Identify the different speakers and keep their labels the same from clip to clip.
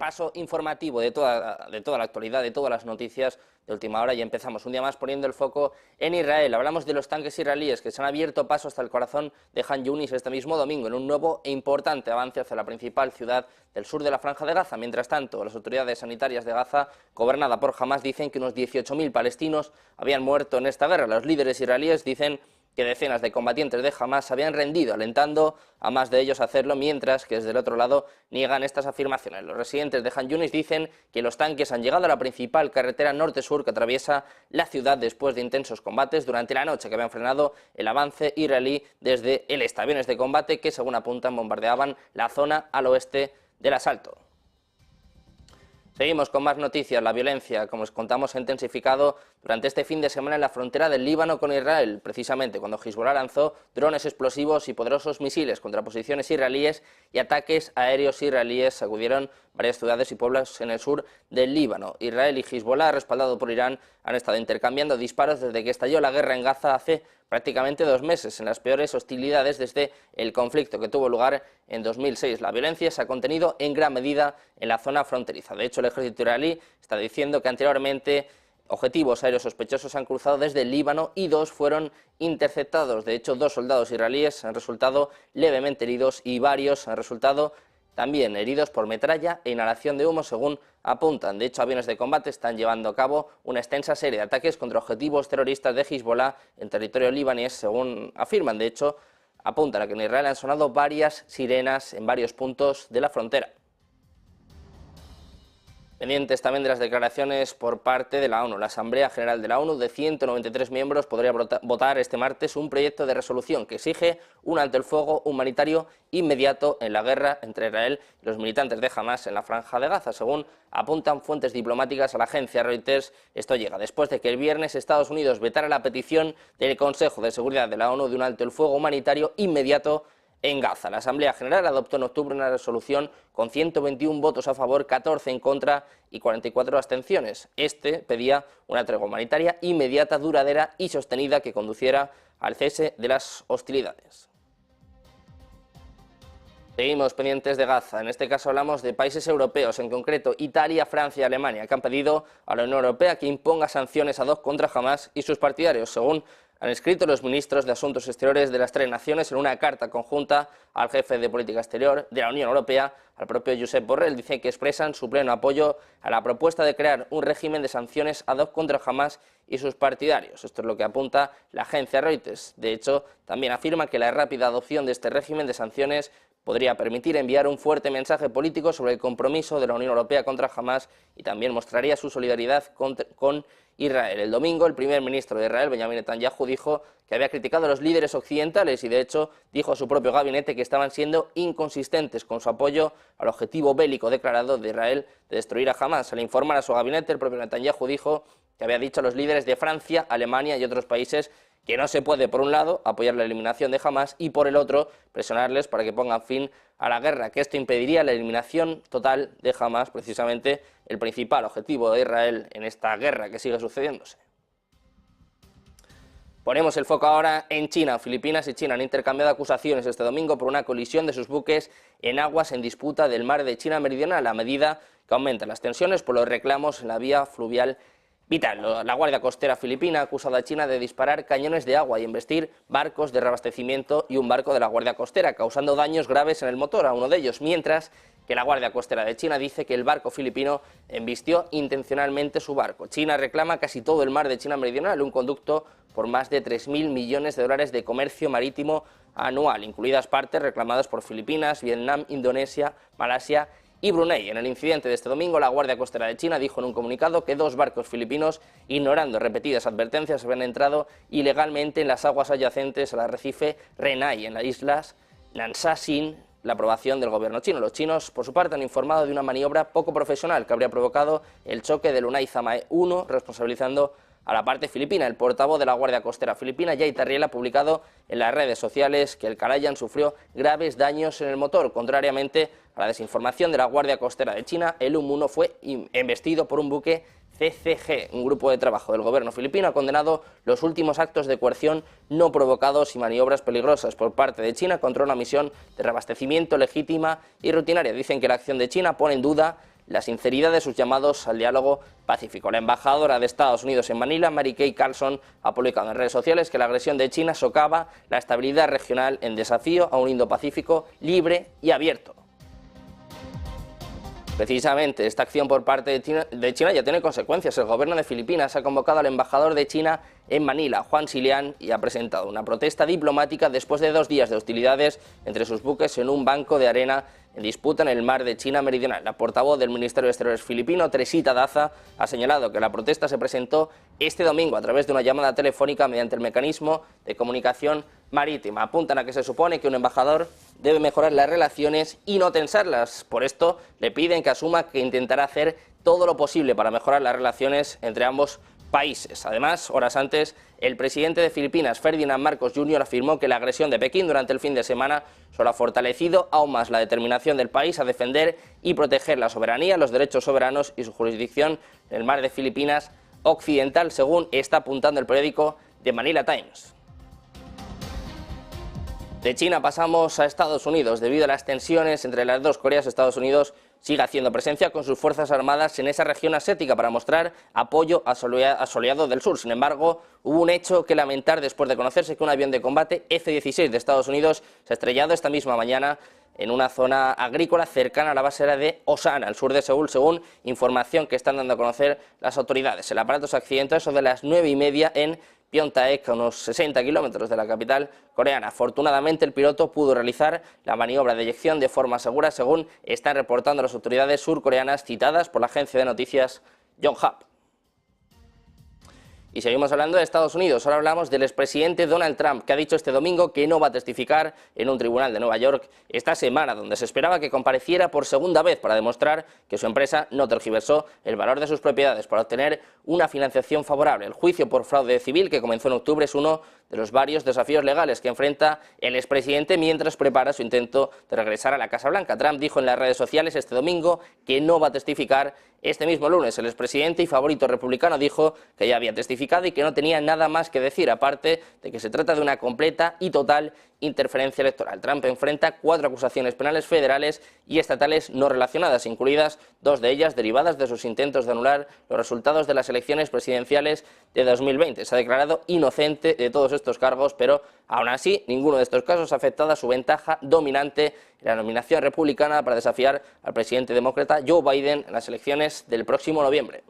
Speaker 1: repaso informativo de toda la actualidad, de todas las noticias de última hora, y empezamos un día más poniendo el foco en Israel. Hablamos de los tanques israelíes que se han abierto paso hasta el corazón de Han Yunis este mismo domingo en un nuevo e importante avance hacia la principal ciudad del sur de la Franja de Gaza. Mientras tanto, las autoridades sanitarias de Gaza, gobernada por Hamás, dicen que unos 18.000 palestinos habían muerto en esta guerra. Los líderes israelíes dicen que decenas de combatientes de Hamás se habían rendido, alentando a más de ellos a hacerlo, mientras que desde el otro lado niegan estas afirmaciones. Los residentes de Han Yunis dicen que los tanques han llegado a la principal carretera norte-sur que atraviesa la ciudad después de intensos combates durante la noche, que habían frenado el avance israelí desde el este. Aviones de combate que, según apuntan, bombardeaban la zona al oeste del asalto. Seguimos con más noticias. La violencia, como os contamos, se ha intensificado durante este fin de semana en la frontera del Líbano con Israel, precisamente cuando Hezbollah lanzó drones explosivos y poderosos misiles contra posiciones israelíes y ataques aéreos israelíes sacudieron varias ciudades y pueblos en el sur del Líbano. Israel y Hezbollah, respaldado por Irán, han estado intercambiando disparos desde que estalló la guerra en Gaza hace prácticamente 2 meses, en las peores hostilidades desde el conflicto que tuvo lugar en 2006. La violencia se ha contenido en gran medida en la zona fronteriza. De hecho, el ejército israelí está diciendo que anteriormente objetivos aéreos sospechosos han cruzado desde el Líbano y 2 fueron interceptados. De hecho, 2 soldados israelíes han resultado levemente heridos y varios han resultado también heridos por metralla e inhalación de humo, según apuntan. De hecho, aviones de combate están llevando a cabo una extensa serie de ataques contra objetivos terroristas de Hezbollah en territorio libanés, según afirman. De hecho, apuntan a que en Israel han sonado varias sirenas en varios puntos de la frontera. Pendientes también de las declaraciones por parte de la ONU. La Asamblea General de la ONU, de 193 miembros, podría votar este martes un proyecto de resolución que exige un alto el fuego humanitario inmediato en la guerra entre Israel y los militantes de Hamás en la Franja de Gaza. Según apuntan fuentes diplomáticas a la agencia Reuters, esto llega después de que el viernes Estados Unidos vetara la petición del Consejo de Seguridad de la ONU de un alto el fuego humanitario inmediato en Gaza. La Asamblea General adoptó en octubre una resolución con 121 votos a favor, 14 en contra y 44 abstenciones. Este pedía una tregua humanitaria inmediata, duradera y sostenida que conduciera al cese de las hostilidades. Seguimos pendientes de Gaza. En este caso hablamos de países europeos, en concreto Italia, Francia y Alemania, que han pedido a la Unión Europea que imponga sanciones ad hoc contra Hamás y sus partidarios, según han escrito los ministros de Asuntos Exteriores de las 3 naciones en una carta conjunta al jefe de política exterior de la Unión Europea, al propio Josep Borrell. Dice que expresan su pleno apoyo a la propuesta de crear un régimen de sanciones ad hoc contra Hamás y sus partidarios. Esto es lo que apunta la agencia Reuters. De hecho, también afirma que la rápida adopción de este régimen de sanciones podría permitir enviar un fuerte mensaje político sobre el compromiso de la Unión Europea contra Hamás y también mostraría su solidaridad con Israel. El domingo, el primer ministro de Israel, Benjamin Netanyahu, dijo que había criticado a los líderes occidentales y, de hecho, dijo a su propio gabinete que estaban siendo inconsistentes con su apoyo al objetivo bélico declarado de Israel de destruir a Hamás. Al informar a su gabinete, el propio Netanyahu dijo que había dicho a los líderes de Francia, Alemania y otros países que no se puede, por un lado, apoyar la eliminación de Hamás y, por el otro, presionarles para que pongan fin a la guerra, que esto impediría la eliminación total de Hamás, precisamente el principal objetivo de Israel en esta guerra que sigue sucediéndose. Ponemos el foco ahora en China. Filipinas y China han intercambiado acusaciones este domingo por una colisión de sus buques en aguas en disputa del mar de China Meridional, a medida que aumentan las tensiones por los reclamos en la vía fluvial vital. La Guardia Costera filipina ha acusado a China de disparar cañones de agua y embestir barcos de reabastecimiento y un barco de la Guardia Costera, causando daños graves en el motor a uno de ellos, mientras que la Guardia Costera de China dice que el barco filipino embistió intencionalmente su barco. China reclama casi todo el mar de China Meridional, un conducto por más de 3.000 millones de dólares de comercio marítimo anual, incluidas partes reclamadas por Filipinas, Vietnam, Indonesia, Malasia y Brunei. En el incidente de este domingo, la Guardia Costera de China dijo en un comunicado que 2 barcos filipinos, ignorando repetidas advertencias, habían entrado ilegalmente en las aguas adyacentes al arrecife Renai, en las islas Nansha-Sin, la aprobación del gobierno chino. Los chinos, por su parte, han informado de una maniobra poco profesional que habría provocado el choque del Unai Zamae 1, responsabilizando a la parte filipina. El portavoz de la Guardia Costera filipina, Jay Tarriel, ha publicado en las redes sociales que el Kalayaan sufrió graves daños en el motor. Contrariamente a la desinformación de la Guardia Costera de China, el UM-1 fue embestido por un buque CCG. Un grupo de trabajo del gobierno filipino ha condenado los últimos actos de coerción no provocados y maniobras peligrosas por parte de China contra una misión de reabastecimiento legítima y rutinaria. Dicen que la acción de China pone en duda la sinceridad de sus llamados al diálogo pacífico. La embajadora de Estados Unidos en Manila, Mary Kay Carlson, ha publicado en redes sociales que la agresión de China socava la estabilidad regional en desafío a un Indo-Pacífico libre y abierto. Precisamente esta acción por parte de China ya tiene consecuencias. El gobierno de Filipinas ha convocado al embajador de China en Manila, Juan Silian, y ha presentado una protesta diplomática después de 2 días de hostilidades entre sus buques en un banco de arena en disputa en el mar de China Meridional. La portavoz del Ministerio de Exteriores filipino, Teresita Daza, ha señalado que la protesta se presentó este domingo a través de una llamada telefónica mediante el mecanismo de comunicación marítima. Apuntan a que se supone que un embajador debe mejorar las relaciones y no tensarlas. Por esto le piden que asuma que intentará hacer todo lo posible para mejorar las relaciones entre ambos países. Además, horas antes, el presidente de Filipinas, Ferdinand Marcos Jr., afirmó que la agresión de Pekín durante el fin de semana solo ha fortalecido aún más la determinación del país a defender y proteger la soberanía, los derechos soberanos y su jurisdicción en el mar de Filipinas Occidental, según está apuntando el periódico The Manila Times. De China pasamos a Estados Unidos. Debido a las tensiones entre las dos Coreas, Estados Unidos sigue haciendo presencia con sus fuerzas armadas en esa región asiática para mostrar apoyo a su aliado del sur. Sin embargo, hubo un hecho que lamentar después de conocerse que un avión de combate F-16 de Estados Unidos se ha estrellado esta misma mañana en una zona agrícola cercana a la base aérea de Osan, al sur de Seúl, según información que están dando a conocer las autoridades. El aparato se accidentó eso de las 9:30 en Pyeongtaek, a unos 60 kilómetros de la capital coreana. Afortunadamente, el piloto pudo realizar la maniobra de eyección de forma segura, según están reportando las autoridades surcoreanas citadas por la agencia de noticias Yonhap. Y seguimos hablando de Estados Unidos. Ahora hablamos del expresidente Donald Trump, que ha dicho este domingo que no va a testificar en un tribunal de Nueva York esta semana, donde se esperaba que compareciera por segunda vez para demostrar que su empresa no tergiversó el valor de sus propiedades para obtener una financiación favorable. El juicio por fraude civil, que comenzó en octubre, es uno de los varios desafíos legales que enfrenta el expresidente mientras prepara su intento de regresar a la Casa Blanca. Trump dijo en las redes sociales este domingo que no va a testificar este mismo lunes. El expresidente y favorito republicano dijo que ya había testificado y que no tenía nada más que decir, aparte de que se trata de una completa y total interferencia electoral. Trump enfrenta 4 acusaciones penales federales y estatales no relacionadas, incluidas 2 de ellas derivadas de sus intentos de anular los resultados de las elecciones presidenciales de 2020. Se ha declarado inocente de todos estos cargos, pero aún así ninguno de estos casos ha afectado a su ventaja dominante en la nominación republicana para desafiar al presidente demócrata Joe Biden en las elecciones del próximo noviembre.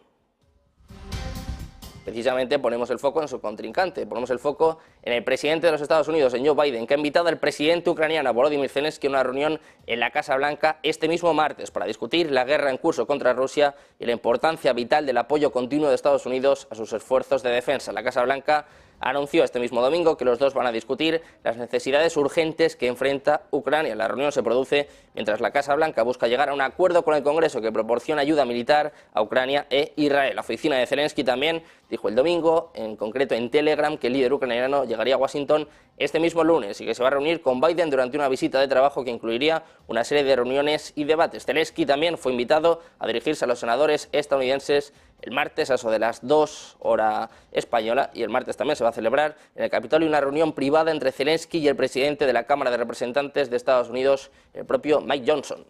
Speaker 1: Precisamente ponemos el foco en su contrincante, ponemos el foco en el presidente de los Estados Unidos, en Joe Biden, que ha invitado al presidente ucraniano Volodymyr Zelensky a una reunión en la Casa Blanca este mismo martes para discutir la guerra en curso contra Rusia y la importancia vital del apoyo continuo de Estados Unidos a sus esfuerzos de defensa. La Casa Blanca anunció este mismo domingo que los dos van a discutir las necesidades urgentes que enfrenta Ucrania. La reunión se produce mientras la Casa Blanca busca llegar a un acuerdo con el Congreso que proporciona ayuda militar a Ucrania e Israel. La oficina de Zelensky también dijo el domingo, en concreto en Telegram, que el líder ucraniano llegaría a Washington este mismo lunes y que se va a reunir con Biden durante una visita de trabajo que incluiría una serie de reuniones y debates. Zelensky también fue invitado a dirigirse a los senadores estadounidenses el martes a eso de las 2 hora española, y el martes también se va a celebrar en el Capitolio una reunión privada entre Zelensky y el presidente de la Cámara de Representantes de Estados Unidos, el propio Mike Johnson.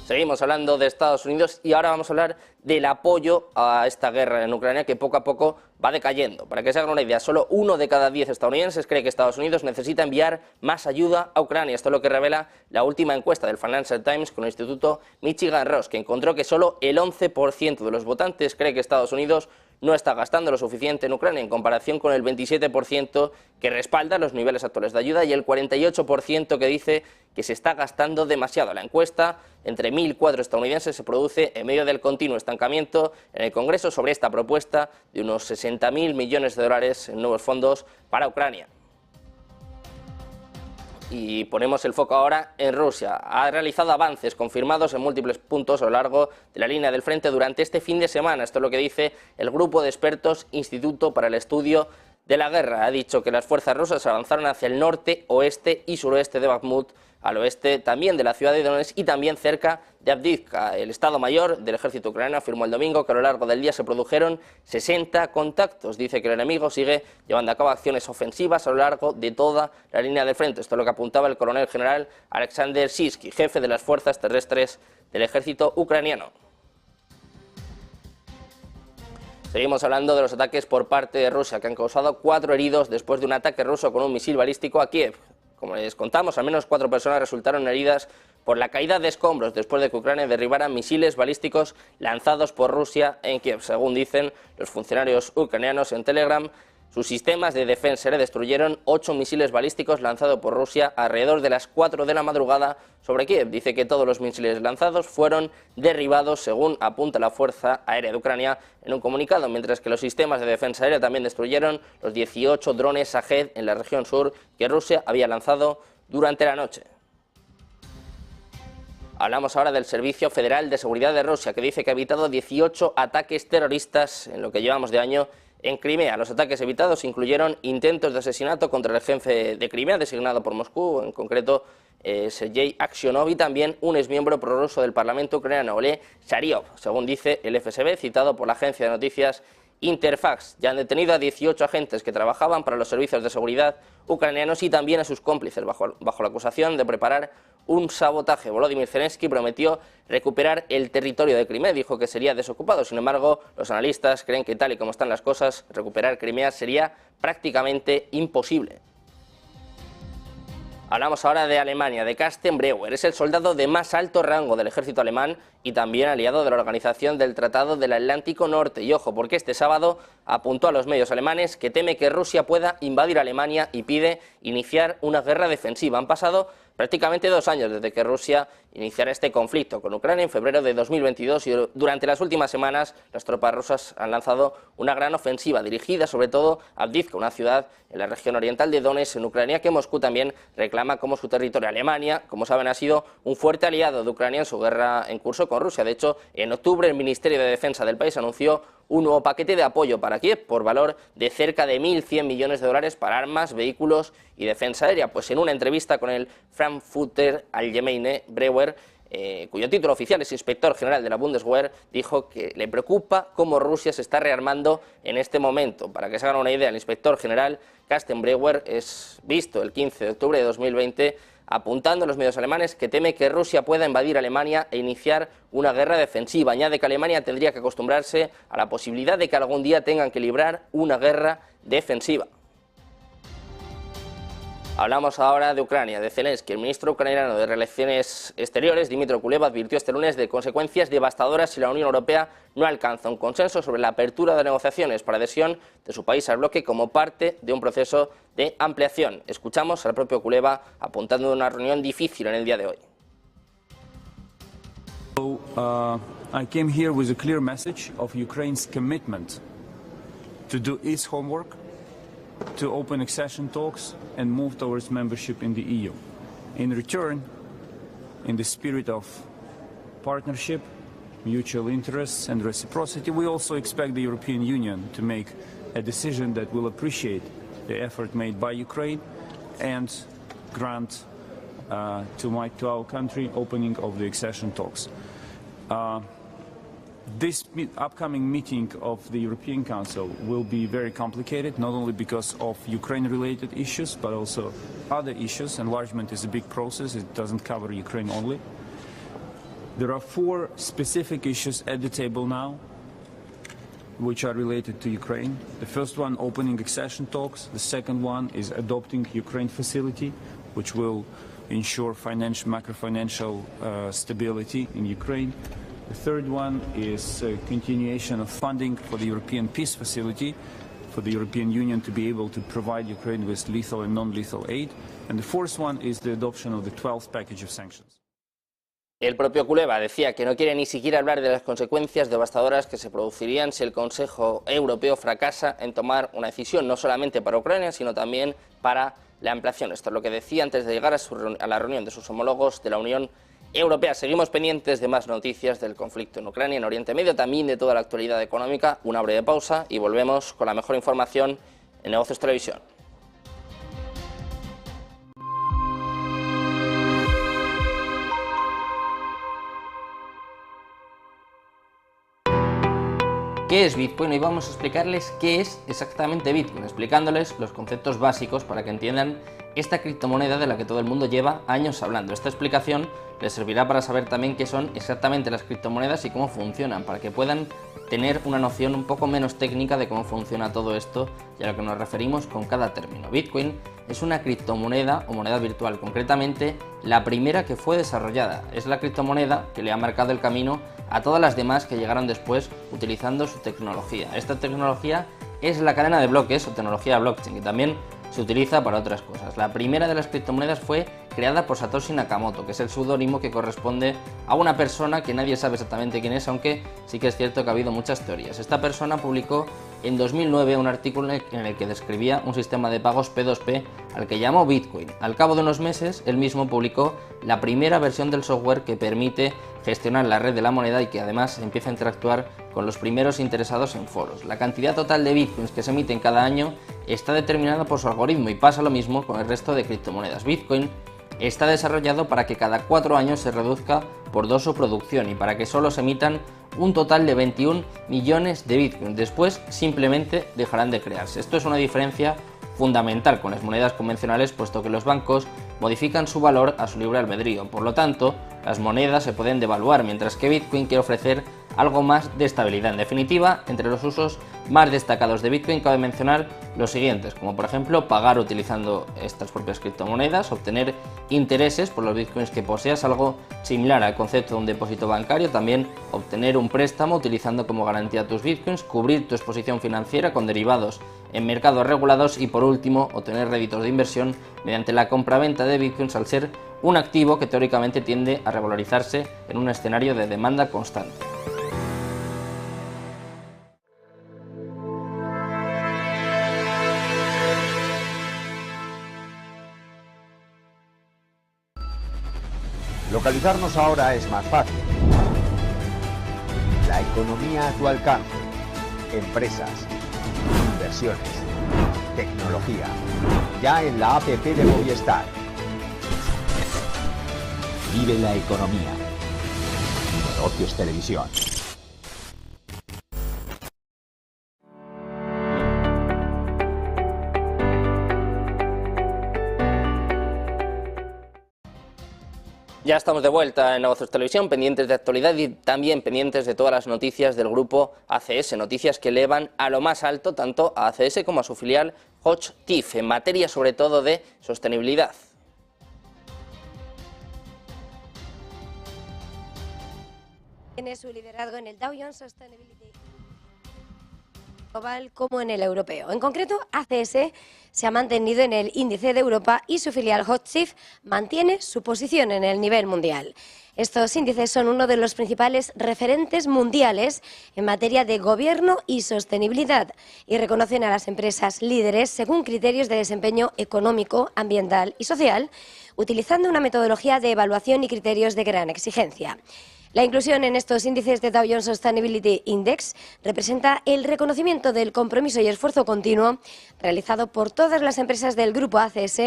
Speaker 1: Seguimos hablando de Estados Unidos y ahora vamos a hablar del apoyo a esta guerra en Ucrania, que poco a poco va decayendo. Para que se hagan una idea, solo 1 de cada 10 estadounidenses cree que Estados Unidos necesita enviar más ayuda a Ucrania. Esto es lo que revela la última encuesta del Financial Times con el Instituto Michigan Ross, que encontró que solo el 11% de los votantes cree que Estados Unidos no está gastando lo suficiente en Ucrania, en comparación con el 27% que respalda los niveles actuales de ayuda y el 48% que dice que se está gastando demasiado. La encuesta entre 1.004 estadounidenses se produce en medio del continuo estancamiento en el Congreso sobre esta propuesta de unos 60.000 millones de dólares en nuevos fondos para Ucrania. Y ponemos el foco ahora en Rusia. Ha realizado avances confirmados en múltiples puntos a lo largo de la línea del frente durante este fin de semana. Esto es lo que dice el grupo de expertos Instituto para el Estudio de la guerra. Ha dicho que las fuerzas rusas avanzaron hacia el norte, oeste y suroeste de Bakhmut, al oeste también de la ciudad de Donetsk y también cerca de Avdiivka. El Estado Mayor del ejército ucraniano afirmó el domingo que a lo largo del día se produjeron 60 contactos. Dice que el enemigo sigue llevando a cabo acciones ofensivas a lo largo de toda la línea del frente. Esto es lo que apuntaba el coronel general Alexander Sirski, jefe de las fuerzas terrestres del ejército ucraniano. Seguimos hablando de los ataques por parte de Rusia, que han causado 4 heridos después de un ataque ruso con un misil balístico a Kiev. Como les contamos, al menos 4 personas resultaron heridas por la caída de escombros después de que Ucrania derribara misiles balísticos lanzados por Rusia en Kiev. Según dicen los funcionarios ucranianos en Telegram, sus sistemas de defensa aérea destruyeron 8 misiles balísticos lanzados por Rusia alrededor de las 4 de la madrugada sobre Kiev. Dice que todos los misiles lanzados fueron derribados, según apunta la Fuerza Aérea de Ucrania en un comunicado, mientras que los sistemas de defensa aérea también destruyeron los 18 drones Shahed en la región sur que Rusia había lanzado durante la noche. Hablamos ahora del Servicio Federal de Seguridad de Rusia, que dice que ha evitado 18 ataques terroristas en lo que llevamos de año en Crimea. Los ataques evitados incluyeron intentos de asesinato contra el jefe de Crimea, designado por Moscú, en concreto Sergei Aksionov, y también un exmiembro prorruso del Parlamento ucraniano, Oleh Shariov, según dice el FSB, citado por la agencia de noticias Interfax. Ya han detenido a 18 agentes que trabajaban para los servicios de seguridad ucranianos y también a sus cómplices, bajo la acusación de preparar un sabotaje. Volodymyr Zelensky prometió recuperar el territorio de Crimea, dijo que sería desocupado. Sin embargo, los analistas creen que tal y como están las cosas, recuperar Crimea sería prácticamente imposible. Hablamos ahora de Alemania, de Carsten Breuer. Es el soldado de más alto rango del ejército alemán y también aliado de la Organización del Tratado del Atlántico Norte. Y ojo, porque este sábado apuntó a los medios alemanes que teme que Rusia pueda invadir Alemania y pide iniciar una guerra defensiva. Han pasado prácticamente 2 años desde que Rusia iniciara este conflicto con Ucrania en febrero de 2022 y durante las últimas semanas las tropas rusas han lanzado una gran ofensiva dirigida sobre todo a Avdiivka, una ciudad en la región oriental de Donetsk en Ucrania que Moscú también reclama como su territorio. Alemania, como saben, ha sido un fuerte aliado de Ucrania en su guerra en curso con Rusia. De hecho, en octubre el Ministerio de Defensa del país anunció un nuevo paquete de apoyo para Kiev por valor de cerca de 1.100 millones de dólares para armas, vehículos y defensa aérea. Pues en una entrevista con el Frankfurter Allgemeine, Breuer, cuyo título oficial es inspector general de la Bundeswehr, dijo que le preocupa cómo Rusia se está rearmando en este momento. Para que se hagan una idea, el inspector general Carsten Breuer es visto el 15 de octubre de 2020 apuntando a los medios alemanes que teme que Rusia pueda invadir Alemania e iniciar una guerra defensiva. Añade que Alemania tendría que acostumbrarse a la posibilidad de que algún día tengan que librar una guerra defensiva. Hablamos ahora de Ucrania, de Zelensky. El ministro ucraniano de Relaciones Exteriores, Dmytro Kuleba, advirtió este lunes de consecuencias devastadoras si la Unión Europea no alcanza un consenso sobre la apertura de negociaciones para adhesión de su país al bloque como parte de un proceso de ampliación. Escuchamos al propio Kuleba apuntando a una reunión difícil en el día de hoy.
Speaker 2: I came here with a clear message of Ukraine's commitment to do its homework, to open accession talks and move towards membership in the EU. In return, in the spirit of partnership, mutual interests and reciprocity, we also expect the European Union to make a decision that will appreciate the effort made by Ukraine and grant to our country opening of the accession talks. This upcoming meeting of the European Council will be very complicated, not only because of Ukraine-related issues, but also other issues. Enlargement is a big process. It doesn't cover Ukraine only. There are 4 specific issues at the table now, which are related to Ukraine. The first one, opening accession talks. The second one is adopting Ukraine facility, which will ensure macro-financial stability in Ukraine. The third one is continuation of funding for the European Peace Facility, for the European Union to be able to provide Ukraine with lethal and non-lethal aid. And the fourth one is the adoption of the 12th package of sanctions.
Speaker 1: El propio Kuleba decía que no quiere ni siquiera hablar de las consecuencias devastadoras que se producirían si el Consejo Europeo fracasa en tomar una decisión, no solamente para Ucrania, sino también para la ampliación. Esto es lo que decía antes de llegar a la reunión de sus homólogos de la Unión Europea. Seguimos pendientes de más noticias del conflicto en Ucrania, en Oriente Medio, también de toda la actualidad económica. Una breve pausa y volvemos con la mejor información en Negocios Televisión. ¿Qué es Bitcoin? Hoy vamos a explicarles qué es exactamente Bitcoin, explicándoles los conceptos básicos para que entiendan esta criptomoneda de la que todo el mundo lleva años hablando. Esta explicación les servirá para saber también qué son exactamente las criptomonedas y cómo funcionan, para que puedan tener una noción un poco menos técnica de cómo funciona todo esto y a lo que nos referimos con cada término. Bitcoin es una criptomoneda o moneda virtual, concretamente la primera que fue desarrollada. Es la criptomoneda que le ha marcado el camino a todas las demás que llegaron después utilizando su tecnología. Esta tecnología es la cadena de bloques o tecnología blockchain, y también se utiliza para otras cosas. La primera de las criptomonedas fue creada por Satoshi Nakamoto, que es el seudónimo que corresponde a una persona que nadie sabe exactamente quién es, aunque sí que es cierto que ha habido muchas teorías. Esta persona publicó en 2009 un artículo en el que describía un sistema de pagos P2P al que llamó Bitcoin. Al cabo de unos meses, él mismo publicó la primera versión del software que permite gestionar la red de la moneda y que además empieza a interactuar con los primeros interesados en foros. La cantidad total de bitcoins que se emiten cada año está determinada por su algoritmo, y pasa lo mismo con el resto de criptomonedas. Bitcoin está desarrollado para que cada 4 años se reduzca por 2 su producción y para que solo se emitan un total de 21 millones de bitcoins. Después simplemente dejarán de crearse. Esto es una diferencia fundamental con las monedas convencionales, puesto que los bancos modifican su valor a su libre albedrío. Por lo tanto, las monedas se pueden devaluar, mientras que Bitcoin quiere ofrecer algo más de estabilidad. En definitiva, entre los usos más destacados de Bitcoin cabe mencionar los siguientes, como por ejemplo pagar utilizando estas propias criptomonedas, obtener intereses por los bitcoins que poseas, algo similar al concepto de un depósito bancario, también obtener un préstamo utilizando como garantía tus bitcoins, cubrir tu exposición financiera con derivados en mercados regulados y por último obtener réditos de inversión mediante la compra-venta de bitcoins, al ser un activo que teóricamente tiende a revalorizarse en un escenario de demanda constante.
Speaker 3: Localizarnos ahora es más fácil. La economía a tu alcance. Empresas, inversiones, tecnología. Ya en la app de Movistar. Vive la economía. Negocios Televisión.
Speaker 1: Ya estamos de vuelta en Negocios Televisión, pendientes de actualidad y también pendientes de todas las noticias del grupo ACS, noticias que elevan a lo más alto tanto a ACS como a su filial HOCHTIEF, en materia sobre todo de sostenibilidad.
Speaker 4: Tiene su liderazgo en el Dow Jones Sustainability global como en el europeo. En concreto, ACS se ha mantenido en el índice de Europa y su filial HOCHTIEF mantiene su posición en el nivel mundial. Estos índices son uno de los principales referentes mundiales en materia de gobierno y sostenibilidad y reconocen a las empresas líderes según criterios de desempeño económico, ambiental y social, utilizando una metodología de evaluación y criterios de gran exigencia. La inclusión en estos índices de Dow Jones Sustainability Index representa el reconocimiento del compromiso y esfuerzo continuo realizado por todas las empresas del grupo ACS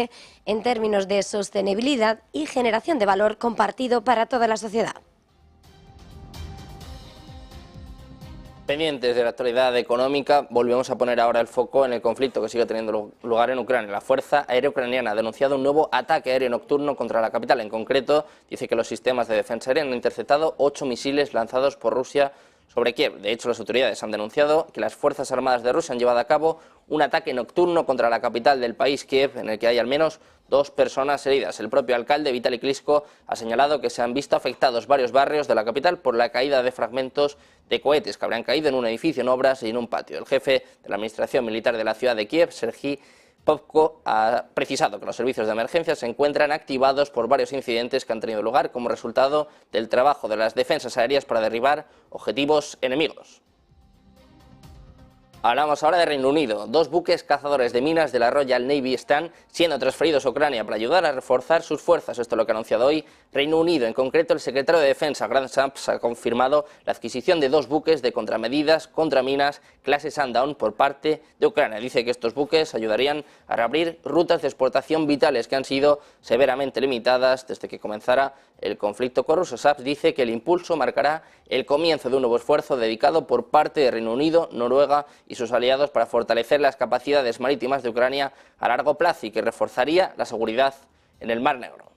Speaker 4: en términos de sostenibilidad y generación de valor compartido para toda la sociedad.
Speaker 1: Pendientes de la actualidad económica, volvemos a poner ahora el foco en el conflicto que sigue teniendo lugar en Ucrania. La Fuerza Aérea Ucraniana ha denunciado un nuevo ataque aéreo nocturno contra la capital. En concreto, dice que los sistemas de defensa aérea han interceptado 8 misiles lanzados por Rusia sobre Kiev. De hecho, las autoridades han denunciado que las Fuerzas Armadas de Rusia han llevado a cabo un ataque nocturno contra la capital del país, Kiev, en el que hay al menos 2 personas heridas. El propio alcalde, Vitaly Klitschko, ha señalado que se han visto afectados varios barrios de la capital por la caída de fragmentos de cohetes que habrían caído en un edificio en obras y en un patio. El jefe de la administración militar de la ciudad de Kiev, Serhiy Popko, ha precisado que los servicios de emergencia se encuentran activados por varios incidentes que han tenido lugar como resultado del trabajo de las defensas aéreas para derribar objetivos enemigos. Hablamos ahora de Reino Unido. 2 buques cazadores de minas de la Royal Navy están siendo transferidos a Ucrania para ayudar a reforzar sus fuerzas. Esto es lo que ha anunciado hoy Reino Unido. En concreto, el secretario de Defensa, Grant Shapps, ha confirmado la adquisición de 2 buques de contramedidas contra minas clase Sundown por parte de Ucrania. Dice que estos buques ayudarían a reabrir rutas de exportación vitales que han sido severamente limitadas desde que comenzara el conflicto con Rusia. Shapps dice que el impulso marcará el comienzo de un nuevo esfuerzo dedicado por parte de Reino Unido, Noruega y sus aliados para fortalecer las capacidades marítimas de Ucrania a largo plazo y que reforzaría la seguridad en el Mar Negro.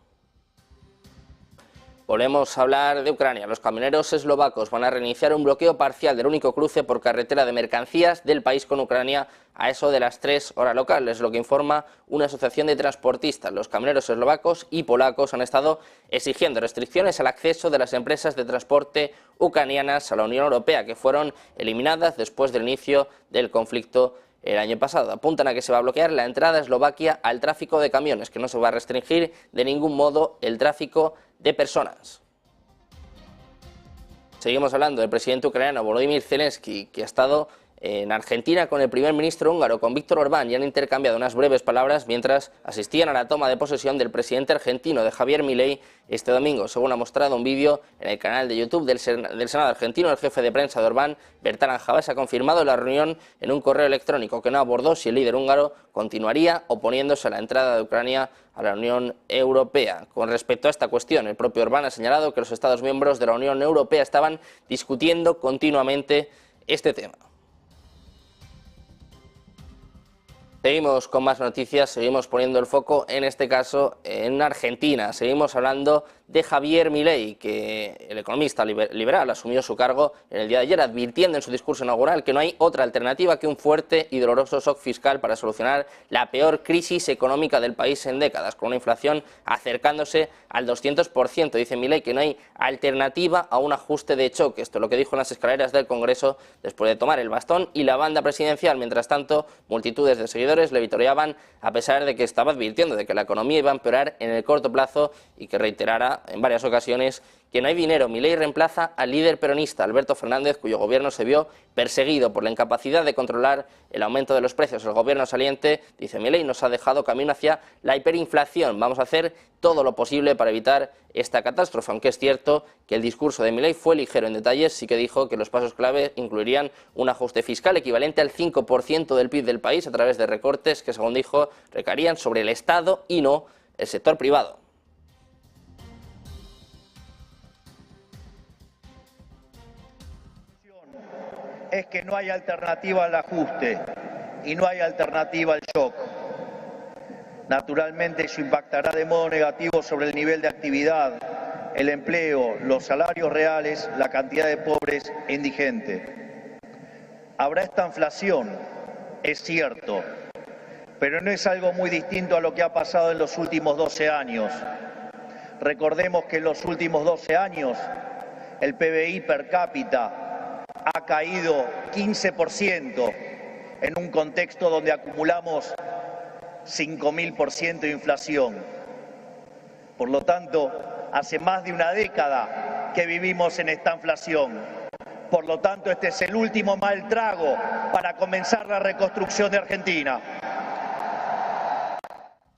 Speaker 1: Volvemos a hablar de Ucrania. Los camioneros eslovacos van a reiniciar un bloqueo parcial del único cruce por carretera de mercancías del país con Ucrania a eso de las 3 horas locales, lo que informa una asociación de transportistas. Los camioneros eslovacos y polacos han estado exigiendo restricciones al acceso de las empresas de transporte ucranianas a la Unión Europea, que fueron eliminadas después del inicio del conflicto el año pasado. Apuntan a que se va a bloquear la entrada a Eslovaquia al tráfico de camiones, que no se va a restringir de ningún modo el tráfico de personas. Seguimos hablando del presidente ucraniano Volodymyr Zelensky, que ha estado en Argentina con el primer ministro húngaro, con Víctor Orbán, y han intercambiado unas breves palabras mientras asistían a la toma de posesión del presidente argentino, de Javier Milei, este domingo. Según ha mostrado un vídeo en el canal de YouTube del Senado argentino, el jefe de prensa de Orbán, Bertalan Javás, ha confirmado la reunión en un correo electrónico que no abordó si el líder húngaro continuaría oponiéndose a la entrada de Ucrania a la Unión Europea. Con respecto a esta cuestión, el propio Orbán ha señalado que los Estados miembros de la Unión Europea estaban discutiendo continuamente este tema. Seguimos con más noticias, seguimos poniendo el foco, en este caso, en Argentina. Seguimos hablando de Javier Milei, que el economista liberal asumió su cargo en el día de ayer, advirtiendo en su discurso inaugural que no hay otra alternativa que un fuerte y doloroso shock fiscal para solucionar la peor crisis económica del país en décadas, con una inflación acercándose al 200%. Dice Milei que no hay alternativa a un ajuste de choque. Esto es lo que dijo en las escaleras del Congreso después de tomar el bastón y la banda presidencial. Mientras tanto, multitudes de seguidores le vitoreaban, a pesar de que estaba advirtiendo de que la economía iba a empeorar en el corto plazo y que reiterara en varias ocasiones que no hay dinero. Milei reemplaza al líder peronista Alberto Fernández, cuyo gobierno se vio perseguido por la incapacidad de controlar el aumento de los precios. El gobierno saliente, dice Milei, nos ha dejado camino hacia la hiperinflación. Vamos a hacer todo lo posible para evitar esta catástrofe, aunque es cierto que el discurso de Milei fue ligero en detalles. Sí que dijo que los pasos clave incluirían un ajuste fiscal equivalente al 5% del PIB del país a través de recortes que, según dijo, recaerían sobre el Estado y no el sector privado.
Speaker 5: Es que no hay alternativa al ajuste y no hay alternativa al shock. Naturalmente eso impactará de modo negativo sobre el nivel de actividad, el empleo, los salarios reales, la cantidad de pobres e indigentes. Habrá esta inflación, es cierto, pero no es algo muy distinto a lo que ha pasado en los últimos 12 años. Recordemos que en los últimos 12 años el PBI per cápita ha caído 15% en un contexto donde acumulamos 5.000% de inflación. Por lo tanto, hace más de una década que vivimos en esta inflación. Por lo tanto, este es el último mal trago para comenzar la reconstrucción de Argentina.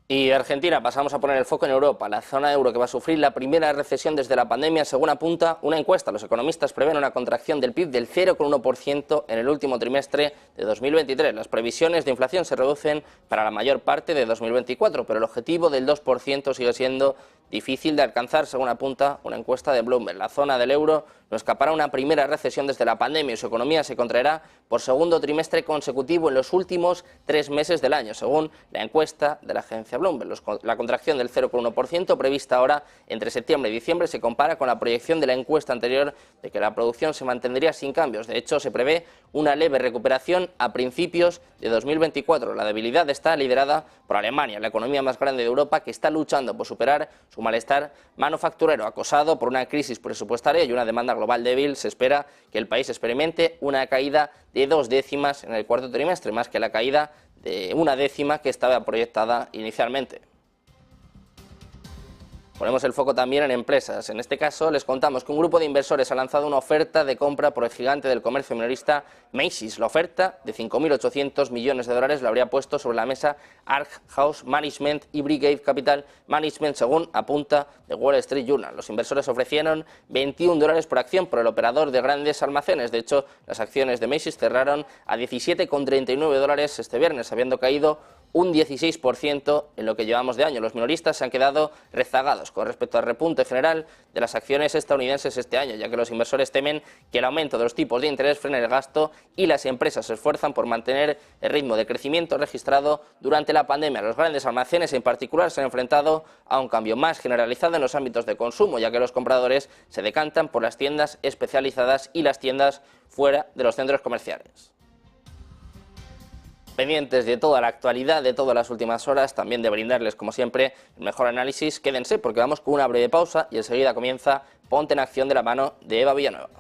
Speaker 1: Y Argentina, pasamos a poner el foco en Europa, la zona euro que va a sufrir la primera recesión desde la pandemia, según apunta una encuesta. Los economistas prevén una contracción del PIB del 0,1% en el último trimestre de 2023. Las previsiones de inflación se reducen para la mayor parte de 2024, pero el objetivo del 2% sigue siendo difícil de alcanzar, según apunta una encuesta de Bloomberg. La zona del euro no escapará una primera recesión desde la pandemia y su economía se contraerá por segundo trimestre consecutivo en los últimos 3 meses del año, según la encuesta de la agencia Bloomberg. La contracción del 0,1% prevista ahora entre septiembre y diciembre se compara con la proyección de la encuesta anterior de que la producción se mantendría sin cambios. De hecho, se prevé una leve recuperación a principios de 2024. La debilidad está liderada por Alemania, la economía más grande de Europa, que está luchando por superar su malestar manufacturero, acosado por una crisis presupuestaria y una demanda global débil. Se espera que el país experimente una caída de 2 décimas en el cuarto trimestre, más que la caída de 1 décima que estaba proyectada inicialmente. Ponemos el foco también en empresas. En este caso les contamos que un grupo de inversores ha lanzado una oferta de compra por el gigante del comercio minorista Macy's. La oferta de 5.800 millones de dólares la habría puesto sobre la mesa Ark House Management y Brigade Capital Management, según apunta The Wall Street Journal. Los inversores ofrecieron $21 por acción por el operador de grandes almacenes. De hecho, las acciones de Macy's cerraron a $17,39 este viernes, habiendo caído un 16% en lo que llevamos de año. Los minoristas se han quedado rezagados con respecto al repunte general de las acciones estadounidenses este año, ya que los inversores temen que el aumento de los tipos de interés frene el gasto y las empresas se esfuerzan por mantener el ritmo de crecimiento registrado durante la pandemia. Los grandes almacenes en particular se han enfrentado a un cambio más generalizado en los ámbitos de consumo, ya que los compradores se decantan por las tiendas especializadas y las tiendas fuera de los centros comerciales. Pendientes de toda la actualidad, de todas las últimas horas, también de brindarles, como siempre, el mejor análisis. Quédense porque vamos con una breve pausa y enseguida comienza Ponte en Acción de la mano de Eva Villanueva.